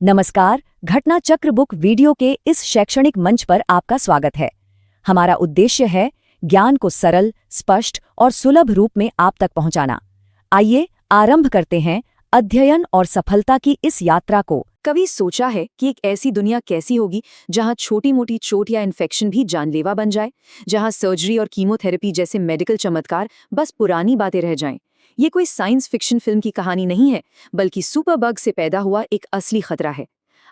नमस्कार, घटना चक्र बुक वीडियो के इस शैक्षणिक मंच पर आपका स्वागत है। हमारा उद्देश्य है ज्ञान को सरल, स्पष्ट और सुलभ रूप में आप तक पहुंचाना। आइए आरंभ करते हैं अध्ययन और सफलता की इस यात्रा को। कभी सोचा है कि एक ऐसी दुनिया कैसी होगी जहां छोटी-मोटी चोट या इन्फेक्शन भी जानलेवा बन जाए, जहां सर्जरी और कीमोथेरेपी जैसे मेडिकल चमत्कार बस पुरानी बातें रह जाएं? ये कोई साइंस फिक्शन फिल्म की कहानी नहीं है, बल्कि सुपरबग से पैदा हुआ एक असली खतरा है।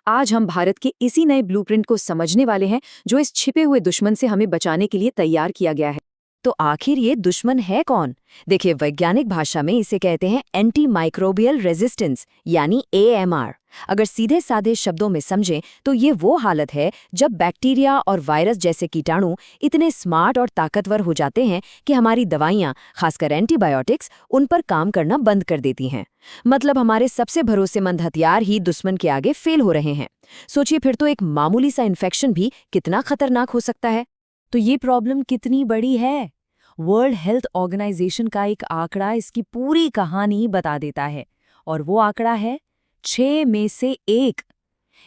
आज हम भारत के इसी नए ब्लूप्रिंट को समझने वाले हैं, जो इस छिपे हुए दुश्मन से हमें बचाने के लिए तैयार किया गया है। तो आखिर ये दुश्मन है कौन? देखिए, वैज्ञानिक भाषा में इसे कहते हैं एंटी माइक्रोबियल रेजिस्टेंस, यानी AMR। अगर सीधे साधे शब्दों में समझें तो ये वो हालत है जब बैक्टीरिया और वायरस जैसे कीटाणु इतने स्मार्ट और ताकतवर हो जाते हैं कि हमारी दवाइयाँ, खासकर एंटीबायोटिक्स, उन पर काम करना बंद कर देती हैं। मतलब हमारे सबसे भरोसेमंद हथियार ही दुश्मन के आगे फेल हो रहे हैं। सोचिए, फिर तो एक मामूली सा इन्फेक्शन भी कितना खतरनाक हो सकता है। तो ये प्रॉब्लम कितनी बड़ी है? वर्ल्ड हेल्थ ऑर्गेनाइजेशन का एक आंकड़ा इसकी पूरी कहानी बता देता है, और वो आंकड़ा है 6 में से 1।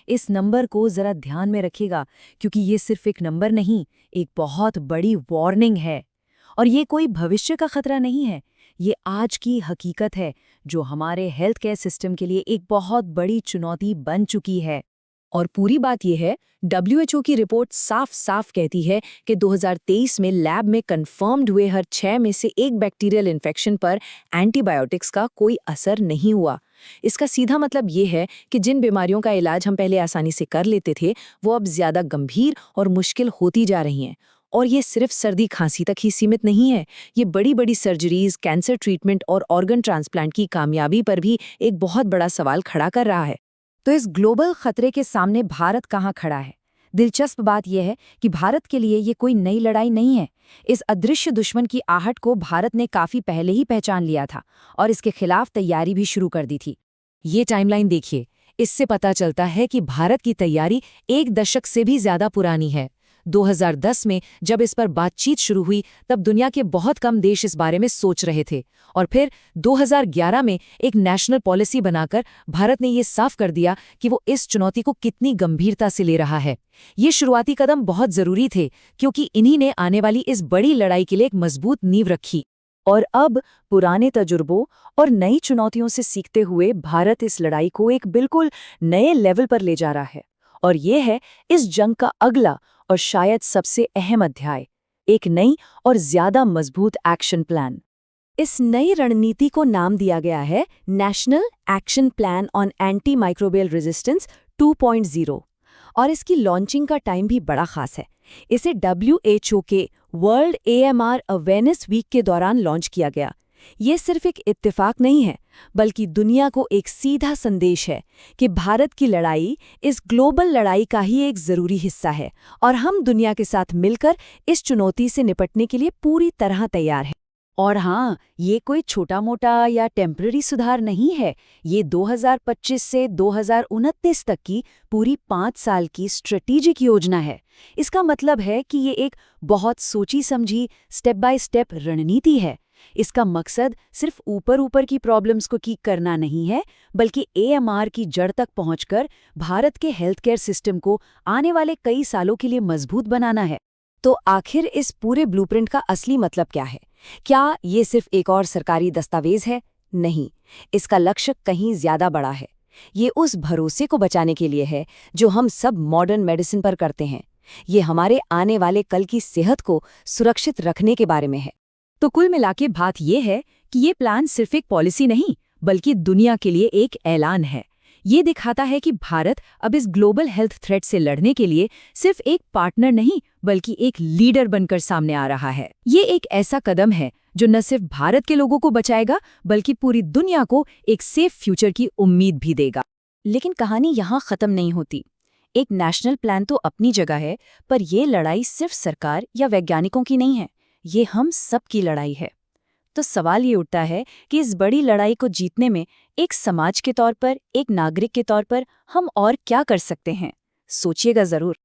इस नंबर को जरा ध्यान में रखिएगा, क्योंकि ये सिर्फ एक नंबर नहीं, एक बहुत बड़ी वार्निंग है। और ये कोई भविष्य का खतरा नहीं है, ये आज की हकीकत है जो हमारे हेल्थ केयर सिस्टम के लिए एक बहुत बड़ी चुनौती बन चुकी है। और पूरी बात यह है, WHO की रिपोर्ट साफ साफ कहती है कि 2023 में लैब में कंफर्म्ड हुए हर 6 में से 1 बैक्टीरियल इन्फेक्शन पर एंटीबायोटिक्स का कोई असर नहीं हुआ। इसका सीधा मतलब ये है कि जिन बीमारियों का इलाज हम पहले आसानी से कर लेते थे, वो अब ज्यादा गंभीर और मुश्किल होती जा रही हैं। और ये सिर्फ सर्दी खांसी तक ही सीमित नहीं है, ये बड़ी बड़ी सर्जरीज, कैंसर ट्रीटमेंट और ऑर्गन ट्रांसप्लांट की कामयाबी पर भी एक बहुत बड़ा सवाल खड़ा कर रहा है। तो इस ग्लोबल खतरे के सामने भारत कहाँ खड़ा है? दिलचस्प बात यह है कि भारत के लिए ये कोई नई लड़ाई नहीं है। इस अदृश्य दुश्मन की आहट को भारत ने काफी पहले ही पहचान लिया था और इसके खिलाफ तैयारी भी शुरू कर दी थी। ये टाइमलाइन देखिए, इससे पता चलता है कि भारत की तैयारी 1 दशक से भी ज्यादा पुरानी है। 2010 में जब इस पर बातचीत शुरू हुई, तब दुनिया के बहुत कम देश इस बारे में सोच रहे थे, और फिर 2011 में एक नेशनल पॉलिसी बनाकर भारत ने ये साफ कर दिया कि वो इस चुनौती को कितनी गंभीरता से ले रहा है। ये शुरुआती कदम बहुत जरूरी थे, क्योंकि इन्हीं ने आने वाली इस बड़ी लड़ाई के लिए एक मजबूत नींव रखी। और अब पुराने तजुर्बों और नई चुनौतियों से सीखते हुए भारत इस लड़ाई को एक बिल्कुल नए लेवल पर ले जा रहा है। और ये है इस जंग का अगला और शायद सबसे अहम अध्याय, एक नई और ज्यादा मजबूत एक्शन प्लान। इस नई रणनीति को नाम दिया गया है national action plan on anti microbial resistance 2.0, और इसकी लॉन्चिंग का टाइम भी बड़ा खास है। इसे WHO के वर्ल्ड AMR अवेयरनेस वीक के दौरान लॉन्च किया गया। ये सिर्फ एक इत्तेफाक नहीं है, बल्कि दुनिया को एक सीधा संदेश है कि भारत की लड़ाई इस ग्लोबल लड़ाई का ही एक जरूरी हिस्सा है, और हम दुनिया के साथ मिलकर इस चुनौती से निपटने के लिए पूरी तरह तैयार हैं। और हाँ, ये कोई छोटा मोटा या टेम्पररी सुधार नहीं है। ये 2025 से 2029 तक की पूरी 5 साल की स्ट्रेटेजिक योजना है। इसका मतलब है कि ये एक बहुत सोची समझी स्टेप बाय स्टेप रणनीति है। इसका मकसद सिर्फ ऊपर ऊपर की प्रॉब्लम्स को ठीक करना नहीं है, बल्कि AMR की जड़ तक पहुंचकर भारत के हेल्थ केयर सिस्टम को आने वाले कई सालों के लिए मजबूत बनाना है। तो आखिर इस पूरे ब्लूप्रिंट का असली मतलब क्या है? क्या ये सिर्फ एक और सरकारी दस्तावेज है? नहीं, इसका लक्ष्य कहीं ज्यादा बड़ा है। ये उस भरोसे को बचाने के लिए है जो हम सब मॉडर्न मेडिसिन पर करते हैं। ये हमारे आने वाले कल की सेहत को सुरक्षित रखने के बारे में है। तो कुल मिलाके बात यह है कि ये प्लान सिर्फ एक पॉलिसी नहीं, बल्कि दुनिया के लिए एक ऐलान है। ये दिखाता है कि भारत अब इस ग्लोबल हेल्थ थ्रेट से लड़ने के लिए सिर्फ एक पार्टनर नहीं, बल्कि एक लीडर बनकर सामने आ रहा है। ये एक ऐसा कदम है जो न सिर्फ भारत के लोगों को बचाएगा, बल्कि पूरी दुनिया को एक सेफ फ्यूचर की उम्मीद भी देगा। लेकिन कहानी यहाँ खत्म नहीं होती। एक नेशनल प्लान तो अपनी जगह है, पर यह लड़ाई सिर्फ सरकार या वैज्ञानिकों की नहीं है, ये हम सब की लड़ाई है। तो सवाल ये उठता है कि इस बड़ी लड़ाई को जीतने में एक समाज के तौर पर, एक नागरिक के तौर पर हम और क्या कर सकते हैं? सोचिएगा जरूर।